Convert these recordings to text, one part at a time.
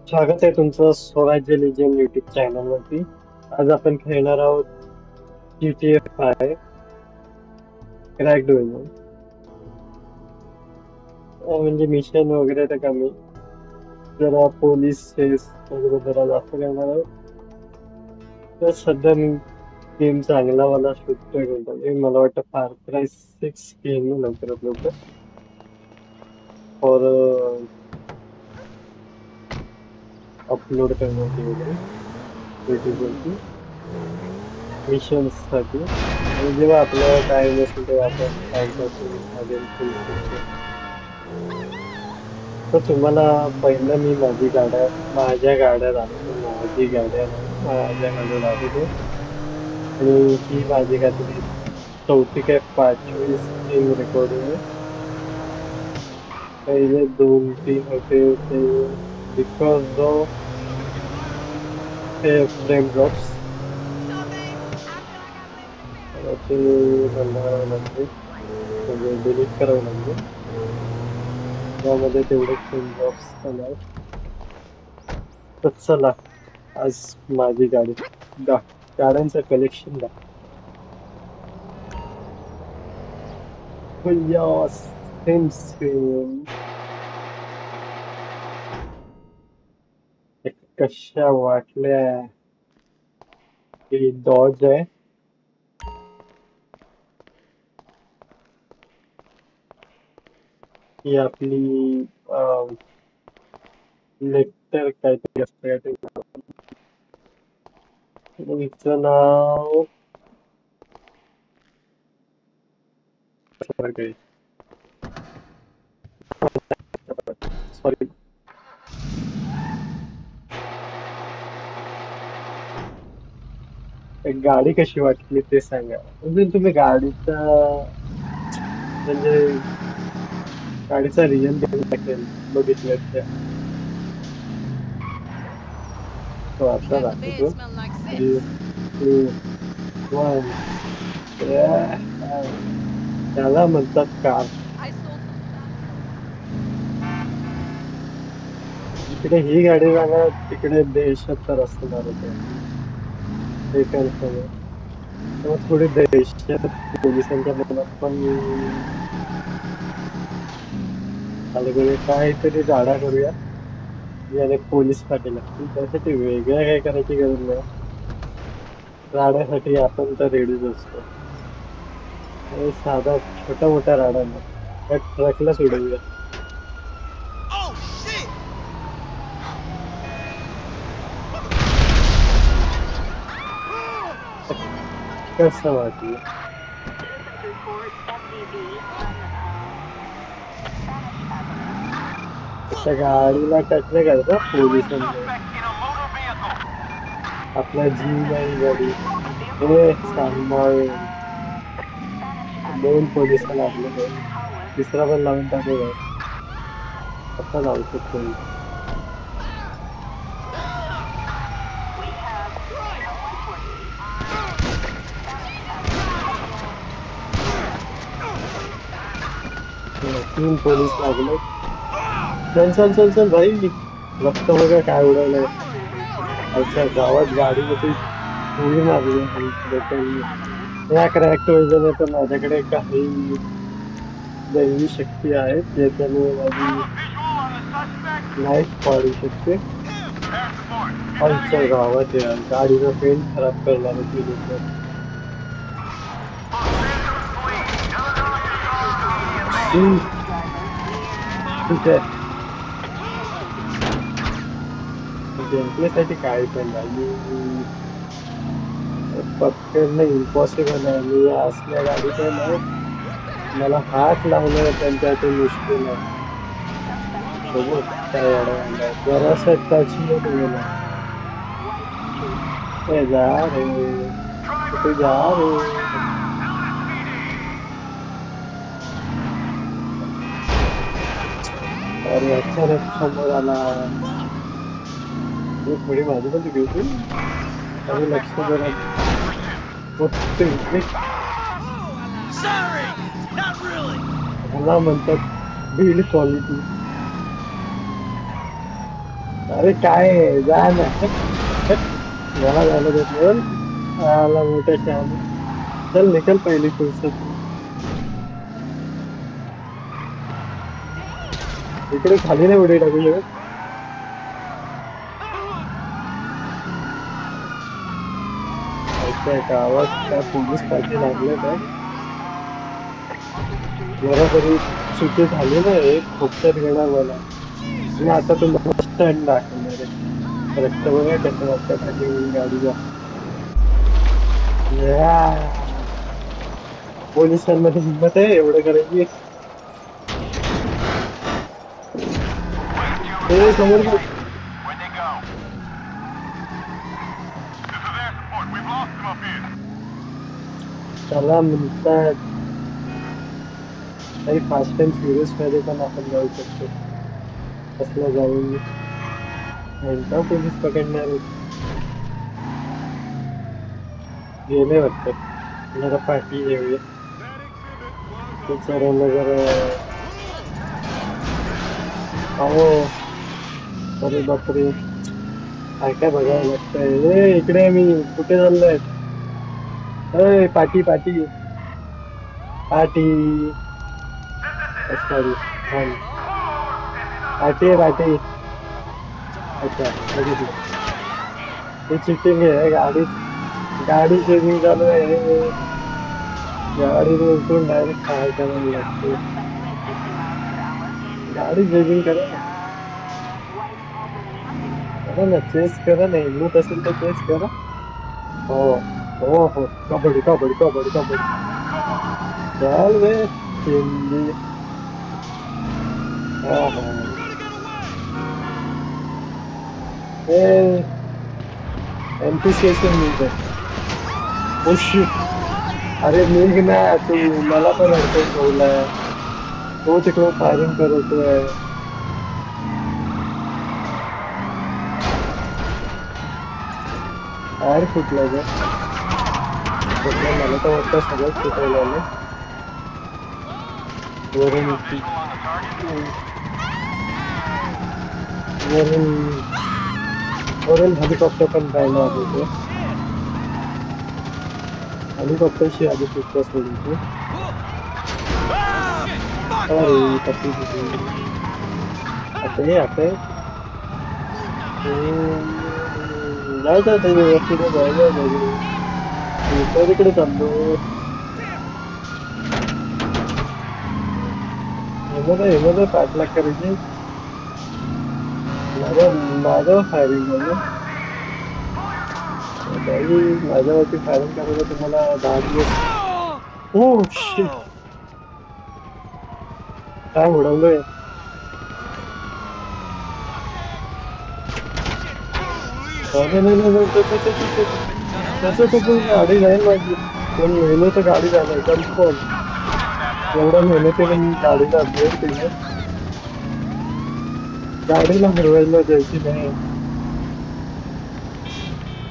स्वागत आहे तुमचं स्वराज्य लेजेंड युट्यूब चॅनलवरती. आज आपण खेळणार आहोत GTA 5 क्रॅक्ड व्हर्जन. म्हणजे मिशन वगैरे तर कमी, जरा पोलीस केस वगैरे जरा जास्त करणार आहोत. तर सध्या मी गेम चांगला मला शोधतोय कोणता गेम. मला वाटतं फार क्राय 6 गेम लवकरात लवकर फॉर अपलोड करण्यासाठी वगैरे युट्यूबवरती मिशन्स साठी. आणि जेव्हा आपल्याला टाइम असेल तेव्हा आपण टाइमपास हा गेम खेळू शकतो. तर तुम्हाला पहिलं मी माझ्या गाड्या दाखवतो. माझी गाड्या नाही, माझ्या गाड्या दाखवतो. आणि ही माझी काहीतरी चौथी काय पाचवी स्ट्रीम रेकॉर्डिंग आहे. पहिले दोन तीन होते ते बिकॉज ऑफ फ्रेम ड्रॉप्स, ते बंद लागले, म्हणजे डिलीट करावे लागले. त्यामध्ये तेवढे फ्रेम ड्रॉप्स आले. तर चला, आज माझी गा गाड्यांचं कलेक्शन दाखवूया. सेम सेम कशा वाटल्या. ही डॉज आहे, ही आपली लेक्टर काहीतरी असतं काहीतरी. हिचं नाव सॉरी. गाडी कशी वाटली ते सांगा. म्हणजे तुम्ही म्हणजे गाडीचा रिअल गेम बघितलं त्या, तो आता Bet the bed दाखवतो. smelled like 3, sex. 2, 1. त्याला म्हणतात कार. I sold some जिकडे ही गाडी जाणार तिकडे देशात तर असणार होते, हे कन्फर्म आहे. तेव्हा थोडी दहशत पोलिसांच्या मनात पण आलं करूया, काहीतरी राडा करूया ज्याने पोलीस पाठी लागतील. त्यासाठी वेगळ्या काही करायची गरज नाही. राड्यासाठी आपण तर रेडीच असतो. आणि साधा छोटा मोठा राडा नाही, त्या ट्रकला सोडूया. Oh shit! कसं वाटलं. त्या गाडीला टच नाही करता पोलिसांनी. आपला जीव नाही गाडी. हे सांभाळून. दोन पोलिस लागले, तिसरा पण लावून टाकू. आता लावू शकतो मी. तीन पोलीस लागले. चल चल चल चल भाई, रक्त बघा काय उडवलंय. अच्छा, गावात गाडीमध्ये गोळी मारली लोकांनी. या क्रॅक्ट व्हर्जन तर माझ्याकडे काही दैवी शक्ती आहेत ज्याच्यामुळे माझी लाईफ वाढू शकते. आमच्या गावात या गाडीचा पेंट खराब करणार होती लोक. ठीक आहे, जिंकण्यासाठी काय पण नाही. पकडणं इम्पॉसिबल आहे. मी असल्या गाडीत आहे ना, मला हात लावणं त्यांच्यासाठी मुश्किल आहे. बघू काय अडवणार. जरासा टच मध्ये गेला. ए जा रे, कुठे जा रे. अरे अचानक समोर आला. मी थोडी माझी पण घेऊ, आणि लक्ष जरा बघते. Sorry, not really. ह्याला म्हणतात बिल्ड क्वालिटी. अरे काय आहे? जा ना. मला झालं ते बोल. आला मोठ्या शहाणे. चल निकल पहिली फुर्सत में. इकडे खाली नाही उडी टाकू शकत. ऐकताय का आवाज? काय पोलीस पाठी लागले काय? जरा तरी सुट्टी झाली ना, एक खोपच्यात घेणार मला. आणि आता तुम्हाला स्टंट दाखवणार आहे. रक्त बघा कसं वाटतं खाली येऊन गाडीला. या. पोलिसांमध्ये हिंमत आहे एवढं करायची? ते समोर बघ. त्याला म्हणतात काही फास्ट अँड फ्युरियस मध्ये पण आपण जाऊ शकतो. कसलं जाऊन घंटा पोलीस पकडणार आहेत. गेले वाटतं. जरा पाठी घेऊया. बिचाऱ्यांना जरा. अहो. अरे बापरे. काय काय बघावं लागतंय. ए इकडे आहे मी. कुठे चाललोय? अय पाठी पाठी पाठी. सॉरी. पाठी आहे पाठी. अच्छा बघितलं. हे चिटिंग आहे. गाडी चेकिंग चालू आहे. गाडी उचलून डायरेक्ट फायर करायला लागते. गाडी चेकिंग करा ना. करा ना चेस करा ना. हिंमत असेल तर चेस करा. हो हो हो. कबड्डी कबड्डी कबड्डी कबड्डी. चल बे. चिंदी. हा हा. ए एमपी स्टेशन मिळते. Oh shit. अरे निघ ना तू. मला पण अडकवून ठेवलाय. तो तिकडं फायरिंग करतोय. टायर फुटलाय का? फुटलाय. मला तर वाटतं सगळंच फुटायला आलं. वरून वरून वरून हेलिकॉप्टर पण पाहिलं होते. हेलिकॉप्टरशी आधी सुटका सोडतो. अरे पप्पी दिली. आता जाऊ द्या ते व्यवस्थित जायला पाहिजे. मी तिकडे चाललो. हेमध्ये 5 लाख करायचे. माझ्यावर फायरिंग झालं. बाई माझ्यावरती फायरिंग करायला तुम्हाला 10 दिवस. Oh shit. काय उडवलंय? नाही नाही नाही नाही. त्याचं तर पण गाडी जाईल माझी. पण नेलं तर गाडी जाणार कन्फर्म. एवढ्या मेहनतीने मी गाडीला अपग्रेड केलं. गाडीला हरवायला द्यायची नाही.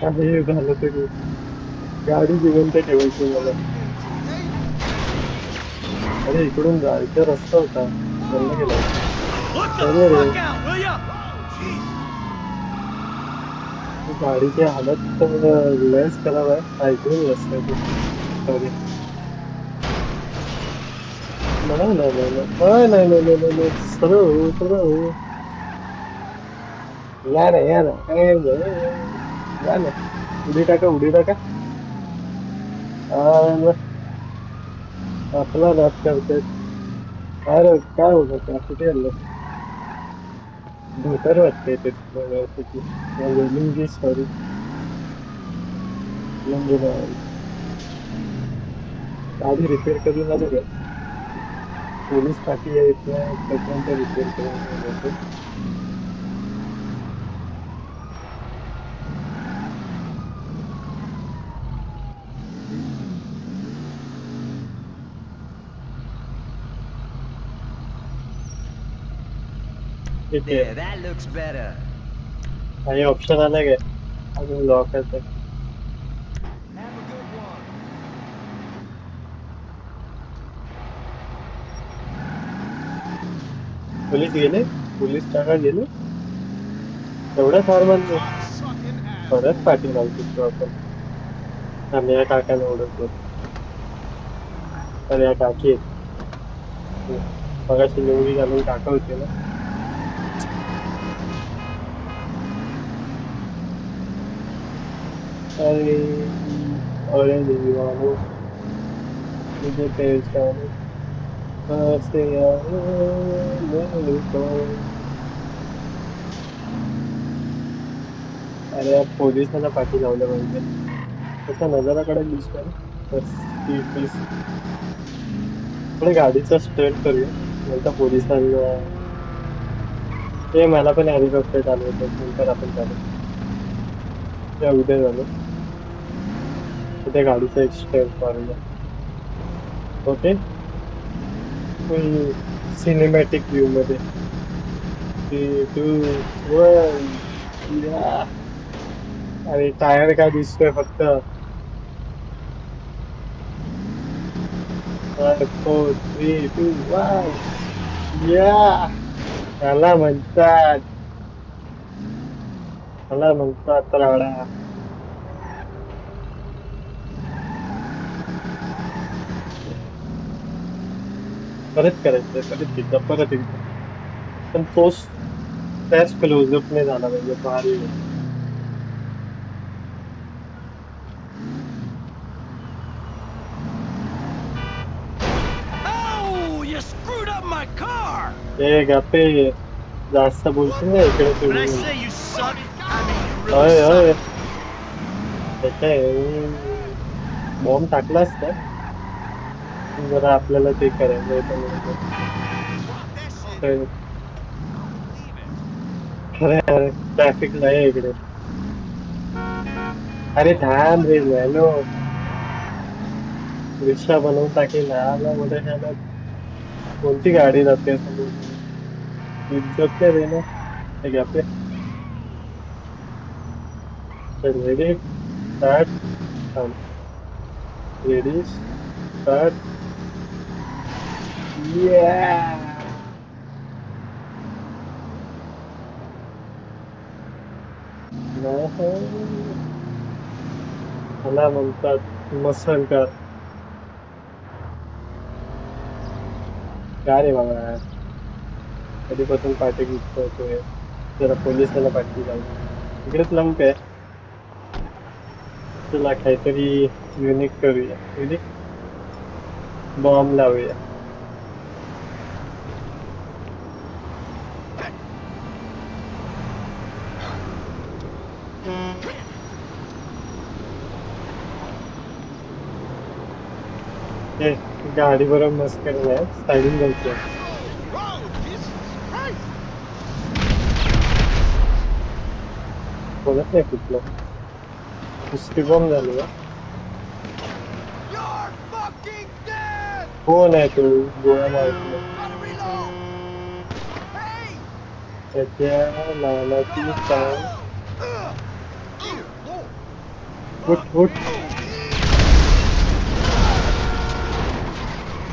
काही झालं तरी गाडी जिवंत ठेवायची मला. अरे इकडून जायचा रस्ता होता. बंद केला. Look the अरे रे. fuck out, will ya? Jeez. गाडीची हालत तर लयच खराब आहे. ऐकून रस्ता आहे. सॉरी. नाही नाही नाही नाही नाही नाही नाही नाही. सरळ हो सरळ हो. या ना या ना. या ना. उडी टाका उडी टाका. आपला नाच करते. अरे काय होतं त्या कुठे आलं? धोतर वाटते ते लुंगी. सॉरी लुंगी नाही. गाडी रिपेअर करून आलो का? पोलीस पाठी आहेत ना. तोपर्यंत रिपेअर करून जातो. ठीक आहे. There, that looks better. आणि ऑप्शन आला काय? अजून लॉकच आहे. Have a good one. Police गेले. पोलीस टाका गेले. एवढ्या फार्मांनी परत पाठी लावू शकतो आपण. आम्ही या काकाने ओळखतो. तर या काकी आहेत. मगाशी लुंगी घालून काका होते ना. अरे अरे दीवानो मुझे पहचानो कैसे आए मेरे को. अरे या पोलिसाला पाठी लावलं पाहिजे. तसा नजाराकडे दिसतोय ना. बस थोडं गाडीचा स्टंट करूया. नंतर पोलिसांना ते मला पण हेलिकॉप्टर चालवतात नंतर आपण चालू त्या उद्या झालं तर त्या गाडीचा एक स्टंट मारूया. ओके फुल सिनेमॅटिक व्ह्यू मध्ये. 3, 2, 1 या. अरे टायर का दिसतोय फक्त. 5, 4, 3, 2, 1 या. त्याला म्हणतात राडा. परत एकदा पण तोच त्याच क्लोजअप ने झाला पाहिजे. भारी आहे. Oh, you screwed up my car! ए गप्पे जास्त बोलशील ना इकडे When I सोडून. say you suck, I mean you होय really होय suck. त्याच्या बॉम्ब टाकलास का जरा आपल्याला ते करायचं होतं म्हणजे. तर खरं ट्रॅफिक नाही इकडे. अरे थांब रे हॅलो रिक्षा बनवून टाकेल आला मोठ्या ह्याला. कोणती गाडी जाते समोर इज्जत नाही रे ना. हे घ्या आपले रेडी स्टार्ट रेडी स्टार्ट मला म्हणतात मसलकार. का रे बाबा कधीपासून पाठी घेतोय जरा पोलिसाला पाठी लावू इकडेच लावू काय. तुला काहीतरी युनिक करूया. युनिक बॉम्ब लावूया. ए गाडी बरोबर मस्त करणार साईडून जायचं. बोलत नाही कुठलं कुस्ती बॉम्ब झाली का. You're fucking dead! कोण आहे तू गोळ्या मारतो Gotta reload! Hey! त्याच्या नावाची सांग. Dear Lord! उठ उठ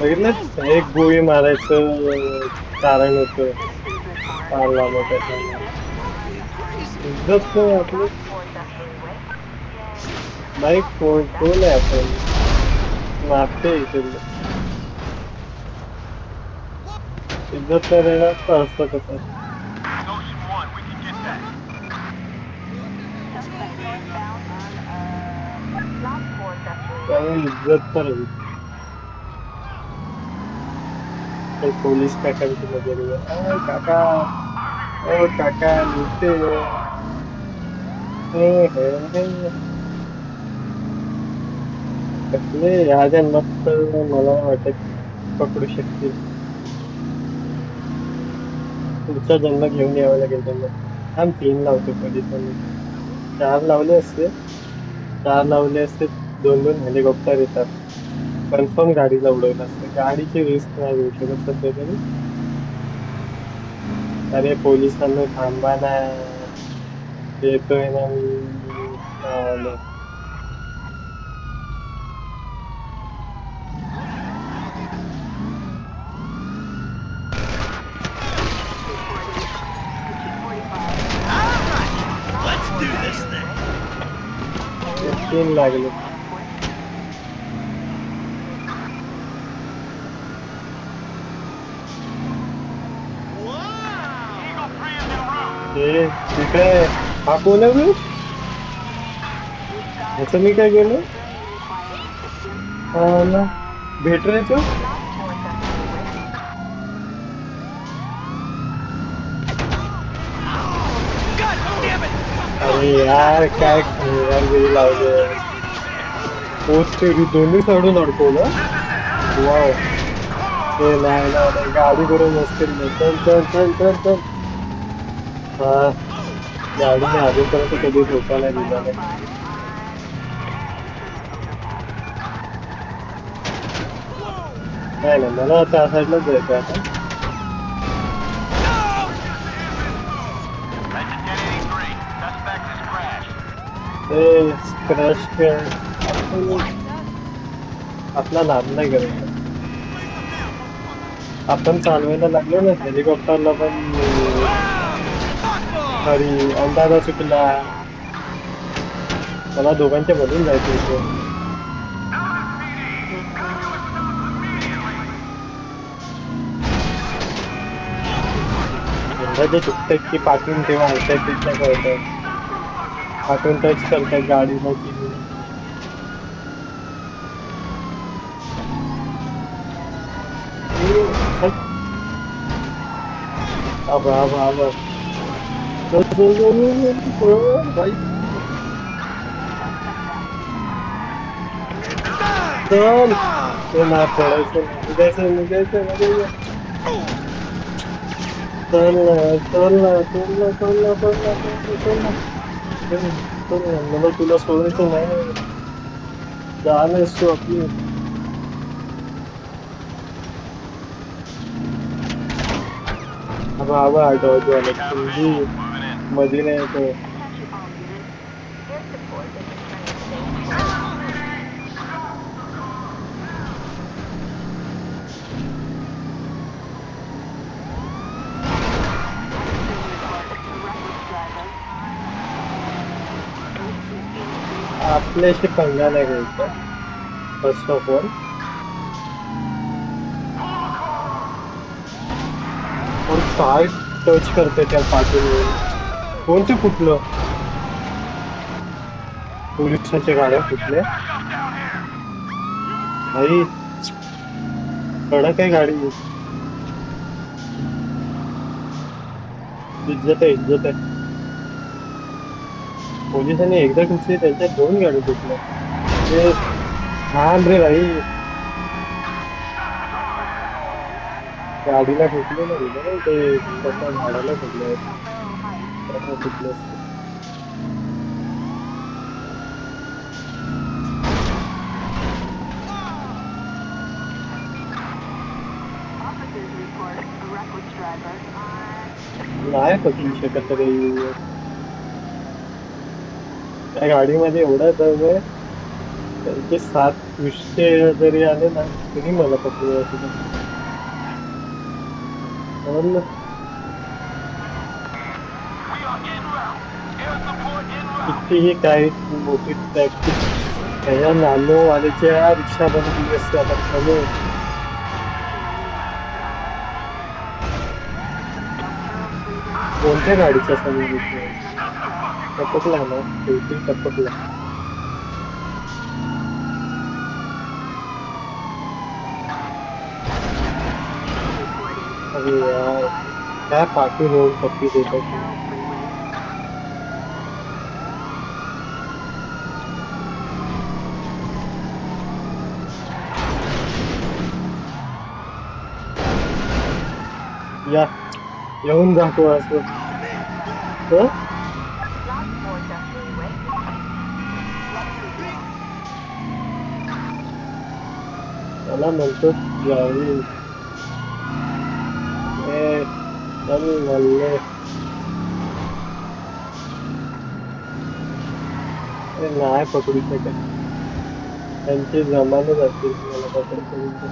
बघितलं एक गोळी मारायचं कारण होतं. पारला मोठ्या इज्जत नाही आपली. बाईक कोण आहे आपण मारते इथे इज्जत नाही देणार तर असं कसं. त्यामुळे इज्जत तर हवी. पोलीस काकांची वगैरे काका ओ काका लुटे कसले ह्या जन्मात मला वाटत पकडू शकतील. पुढचा जन्म घेऊन यावा लागेल त्यांना. थांब 3 लावतो पोलिसांनी. 4 लावले असते 2-2 हेलिकॉप्टर येतात. कन्फर्म गाडीला उडवलं असतं. गाडीची रिस्क नाही घेऊ शकत सध्या तरी. अरे पोलिसांना थांबा ना येतोय ना मी. आलो. तीन लागले. हे ठीक आहे. हा कोण आहे बे? ह्याचं मी काय केलं? हा ना, भेटरायचं. God damn it! अरे यार काय यार वेळी लावलं. हो तेरी दोन्ही साईडून अडकवलं. वाव. ते नाही नाही नाही, गाडी करून मस्करी नाही. चल चल चल चल चल. हा, गाडीने अजूनपर्यंत कधी धोका नाही दिला नाही. नाही नाही, मला त्या साईडलाच जायचं आता. ते क्रश आपण आपला नाद नाही करायचा. आपण चालवायला लागलो ना हेलिकॉप्टरला पण. अरे अंदाजा चुकला. मला दोघांच्या मधून जायचं होतं. अंदाजे चुकतात की पाठवून तेव्हा ऐकायचं तिथल्या कळतात. पाठवून टच करतात गाडीला की. आबा आबा आबा. चल चल चल चल भाई. चल. ते नाही पडायचं नाही. निघायचं निघायचं निघायचं. चल ना चल ना चल ना चल ना चल ना चल ना चल ना. चल चल ना, मला तुला सोडायचं नाही. जाण आहेस तू आपली. आबा आबा डॉज वाले हिंदी मध्ये नाही येत. आपल्याशी पंगा नाही घ्यायचा फर्स्ट ऑफ ऑल. और काय टच करते त्या पाठीवर. कोणते फुटलं? पोलिसांच्या गाड्या फुटल्या. भाई कडक आहे गाडी. इज्जत आहे इज्जत आहे. पोलिसांनी एकदा ठुकली त्यांच्या दोन गाडी फुटल्या. ते छान रे भाई. गाडीला ठोकले नाही ना ते, स्वतः झाडाला ठोकले. त्यामुळे फुटले असते. नाही पकडू शकत रे. त्या गाडीमध्ये एवढा दम आहे. त्यांचे 7 विषय जरी आले ना तरी मला पकडू वाटत. समजलं. कितीही काही मोठी प्रॅक्टिस त्याच्या नानो वाल्याच्या रिक्षा बनवली असते आता चालू. कोणत्या गाडीचा समज टपकला ना शेवटी टपकला. अरे यार काय पाठी रोड पप्पी देतात. या येऊन दाखव असं. हं? त्याला म्हणतो जाऊ. ए चल म्हणले. अरे नाही पकडू शकत. त्यांचे जमाने जातील मला पकडायचं.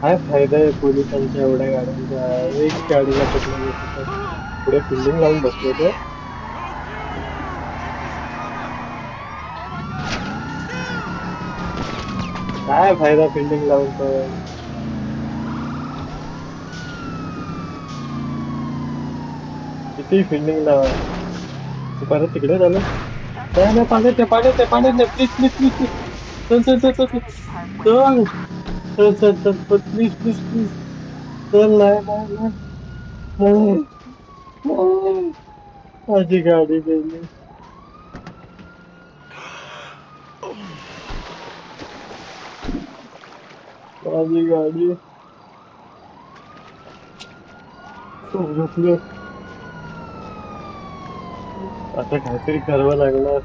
काय फायदा आहे पोलिसांच्या एवढ्या गाड्यांचा? एक गाडीला पकडलं तर पुढे फिल्डिंग लावून बसले ते. काय फायदा फिल्डिंग लावून पण? किती फिल्डिंग लावा, तू परत तिकडे झालं. नाही नाही, पाण्यात आहे, पाण्यात आहे, पाण्यात नाही, प्लीज प्लीज प्लीज प्लीज. चल चल चल चल चल चल चल चल चल चल, प्लीज प्लीज प्लीज. चल, नाही नाही नाही नाही. नाही. माझी गाडी गेली. माझी गाडी झोपलो. आता काहीतरी करावं लागणार.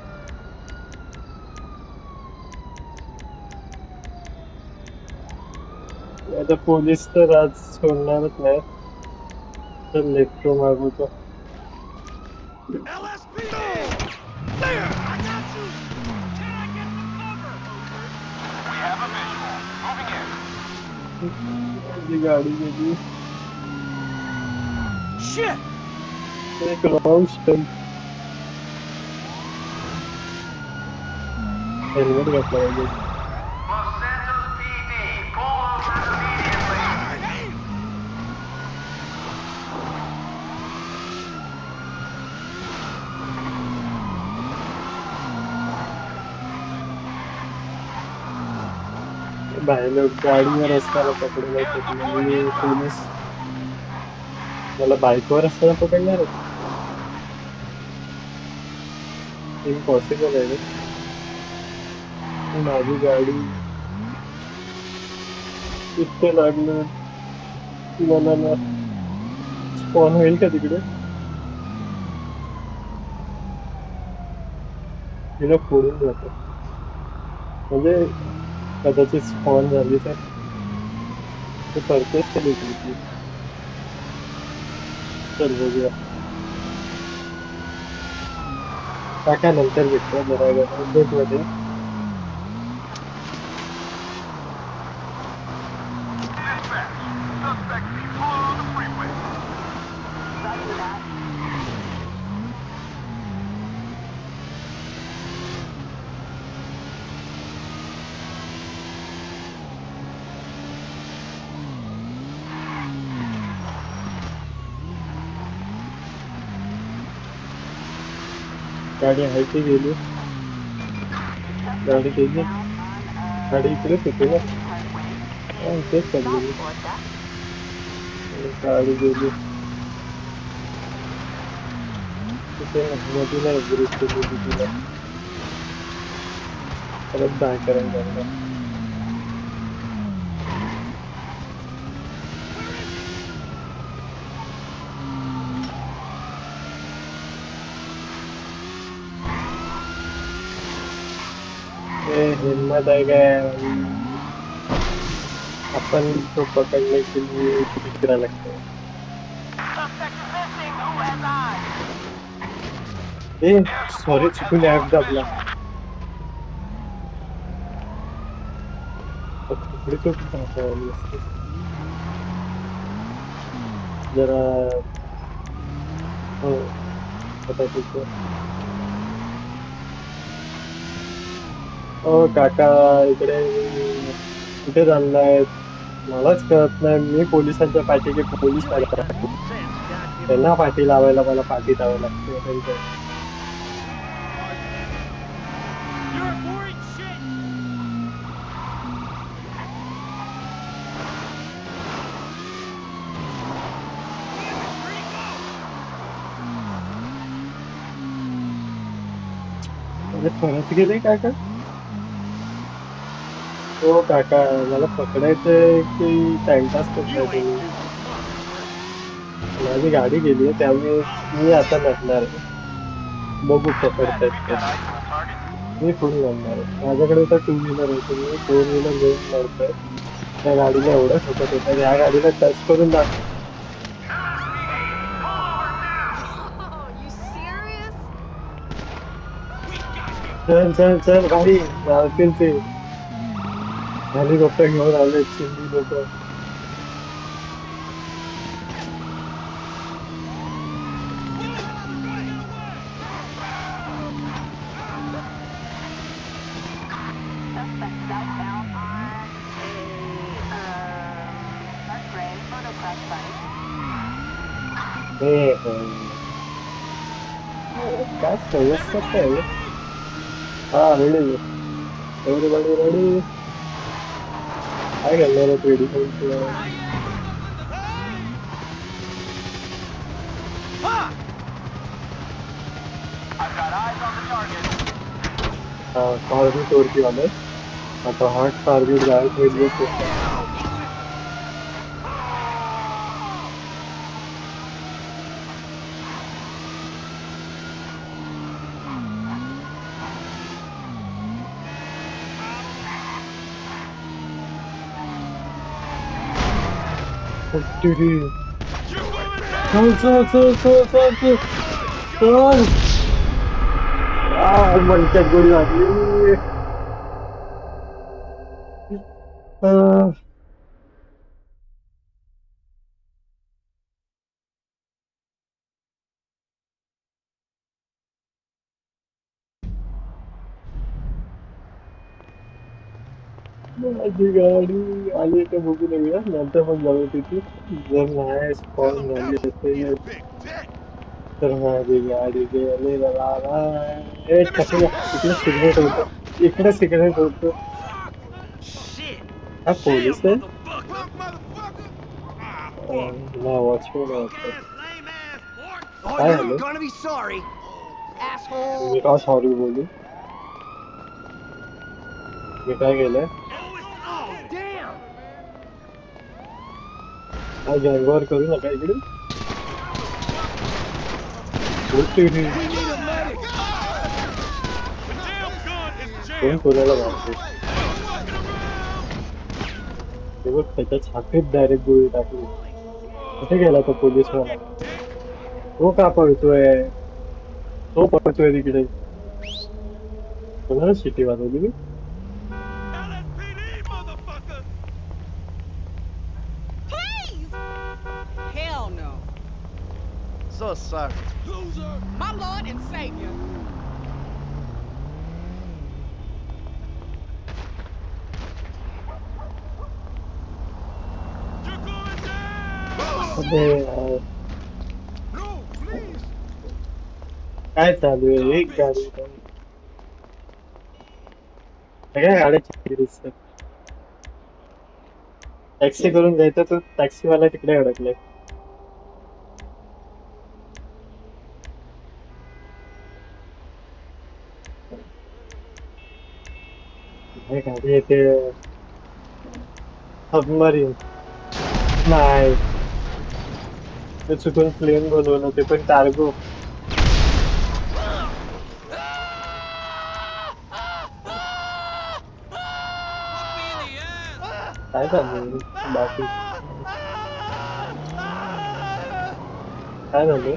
आता पोलीस तर आज सोडणारच नाही. तर लेखतो मागवतो. LSPD! There! I got you! Can I get some cover? We have a visual. Moving in. माझी गाडी गेली. Shit! एक रॉंग स्टंट. हेल्मेट घातला पाहिजे. Los Santos PD, pull over immediately. बाहेर लोक गाडीवर असताना पकडलं आणि पोलीस मला बाईकवर असताना पकडणार. इम्पॉसिबल आहे रे. माझी गाडी इतकं लागलं. मला स्पॉन होईल का तिकडे? तिला फोडून जातं. म्हणजे कदाचित स्पॉन झाली तर ते परचेस केली होती. चल बघूया. काका नंतर भेटतो जरा अपडेट मध्ये. गाडी आहे ती गेली. गाडी गेली. गाडी इकडेच होती ना. तेच चालली. गाडी गेली. तिथे नदीला एग्रीज केली होती तिला. परत बाय करायला लागला. हिम्मत आहे काय? अपन तो पकड़ने के लिए फिक्रा लगता है. सॉरी चुकून ऍप दाबला. पुढे तो जरा हो पता तुझको. ओ काका इकडे कुठे चाललाय? मलाच कळत नाही. मी पोलिसांच्या पाठीचे पोलीस त्यांना पाठी लावायला मला पाठी लावायला लागते. You're boring shit! अरे परत गेले काका. हो काका मला पकडायचंय की टाइमपास करताय तुम्ही? माझी गाडी गेली आहे त्यामुळे मी आता लढणार आहे. बघू पकडतायत का. मी फुल लढणार आहे. माझ्याकडे तर टू व्हीलर होते. मी फोर व्हीलर घेऊन लढतोय. त्या गाडीला एवढं ठोकत होतं. या गाडीला टच करून दाखव. चल चल चल गाडी मारतील ते. हेलिकॉप्टर घेऊन आले चिंदी लोक. हे काय समस्या काय आहे? हा रेडी एव्हरीबडी रेडी काय करणार आहे ready Huh? I've got eyes on the target. Target वरती आलंय आता हा टार्गेट डायरेक्ट हेडवर पोहोचला You're going down! चल चल चल चल चल चल चल मणक्यात गोळी लागली आ, माझी गाडी आली तर बघू नये नंतर पण जाऊ तिथे जर नाही Tell स्पॉन him झाली Pepper's gonna be a असेल big dick. तर माझी गाडी गेली बाबा ए Let me show टकल्या you. इकडे सिगरेट होतं इकडे सिगरेट होतं Shit. हा पोलीस Damn, आहे motherfucker. Punk motherfucker. Ah, fuck. ना वॉचमॅन आहे Punk वाटतं ass, lame ass, Mark. Oh, काय you're झालं gonna be sorry. Asshole. मी का सॉरी बोलू मी काय केलंय Oh, damn. काय गँगवॉर करू नका इकडे बोलते रे We need a medic. The damn gun is कोण jammed. कोणाला मारते Stop fucking around. ते बघ त्याच्या छातीत डायरेक्ट गोळी टाकली कुठे गेला तो पोलीस वाला Fucking dick. तो का पळतोय तो पळतोय तिकडे कोणाला शिटी वाजवली मी LSPD, motherfucker. Please! Hell no. So sorry. Loser. My Lord and Savior. You're going down. अबे यार, No, please. काय चालू आहे एक गाडी सगळ्या गाड्याची दिसतात टॅक्सी करून जायचं तर टॅक्सीवाला तिकडे अडकलाय काय गाडी येते सबमरीन नाही ते चुकून प्लेन बोलवलं ते पण कार्गो काय झालं बाकी काय झालं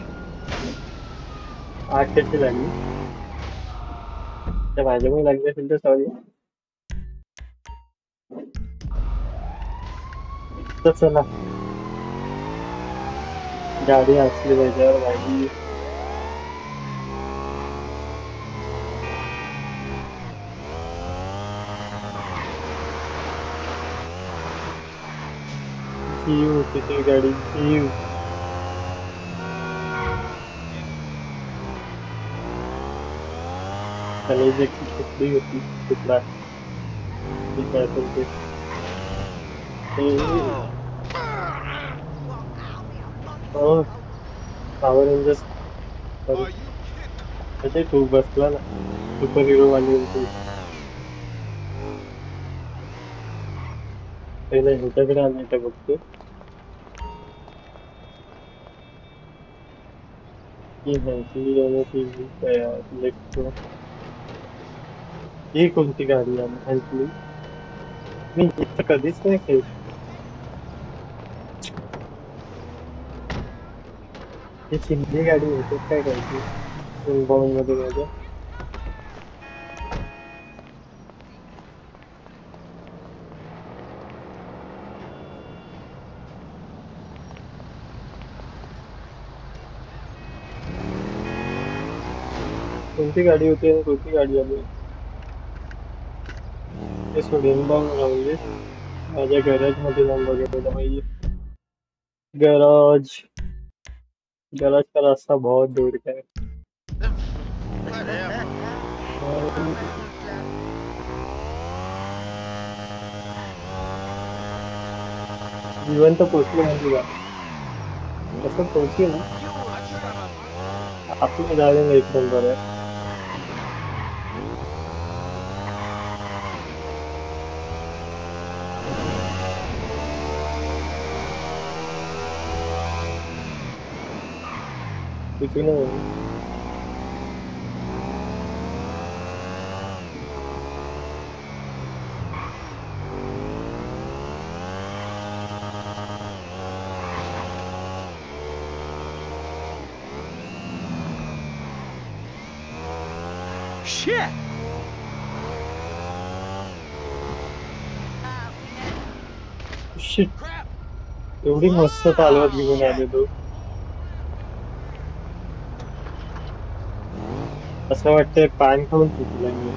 आग कशी लागली त्या माझ्यामुळे लागली असेल तर सॉरी तर चला गाडी असली त्याच्यावर गाडी जीव तिथे गाडी जीव कलेजाची तुकडी होती तुकडा ती काय असेल ते power rangers Are you kidding? असे तू बसला ना सुपर हिरो वाली होती पहिले ह्याच्याकडे आणायचं का बघतो ही माहिती आणि ती सिलेक्ट ही कोणती गाडी आहे हँटली मी इथं कधीच नाही खेळ ही चिमणी गाडी होते काय करायची इनबाउंड मध्ये माझ्या कोणती गाडी होती आणि कोणती गाडी आली ते सोड इनबाउंड राहून दे माझ्या गॅरेज मध्ये जाऊन बघायला पाहिजे गॅरेज गलत का रास्ता बहुत दूर का है। Whatever. जीवन तो पोचलो म्हणजे का कसं पोहोचली ना आपलं जायला एक नंबर आहे. कुछ नहीं है. Shit! Shit, Crap! एवढी मस्त चालवत घेऊन आले तो. असं वाटतंय पान खाऊन चुकलं मी.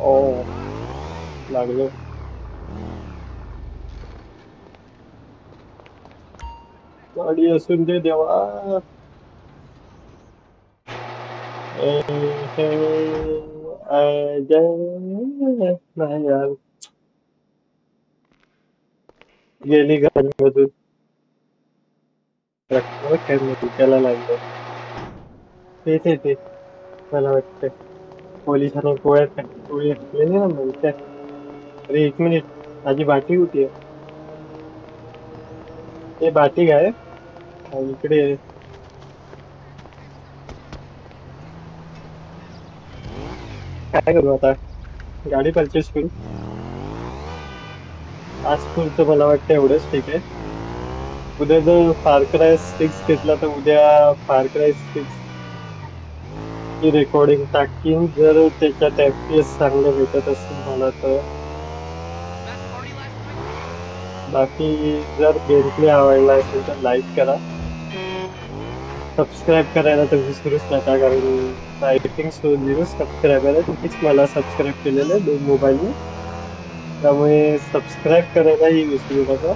ओ लागलो. गाडी असून दे देवा. ए, हे, नाही यार गेली गाडीमधून. रक्तावर काय मुलक्याला लागलं. ते मला वाटतं पोलिसांनी गोळी घातलेली ना मुलक्या. अरे एक मिनिट माझी बाटी होती. ते बाटी काय इकडे काय करू आता गाडी परचेस करू. आज पुढचं मला वाटतं एवढंच ठीक आहे. उद्या जर फार क्राय 6 घेतला तर उद्या फार क्राय 6 ची रेकॉर्डिंग टाकीन जर त्याच्यात FPS चांगलं भेटत असेल मला तर. बाकी जर गेम प्ले आवडला असेल तर लाईक करा, सबस्क्राईब करायला तर विसरूच नका कारण आय थिंक सो 0 सबस्क्रायबर आहे. तुम्हीच मला सबस्क्राईब केलेलं आहे 2 मोबाईलने, त्यामुळे सबस्क्राईब करायलाही विसरू नका.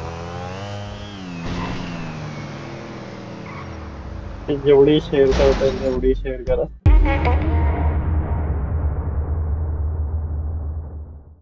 जेवढी शेअर करता येईल तेवढी शेअर करा.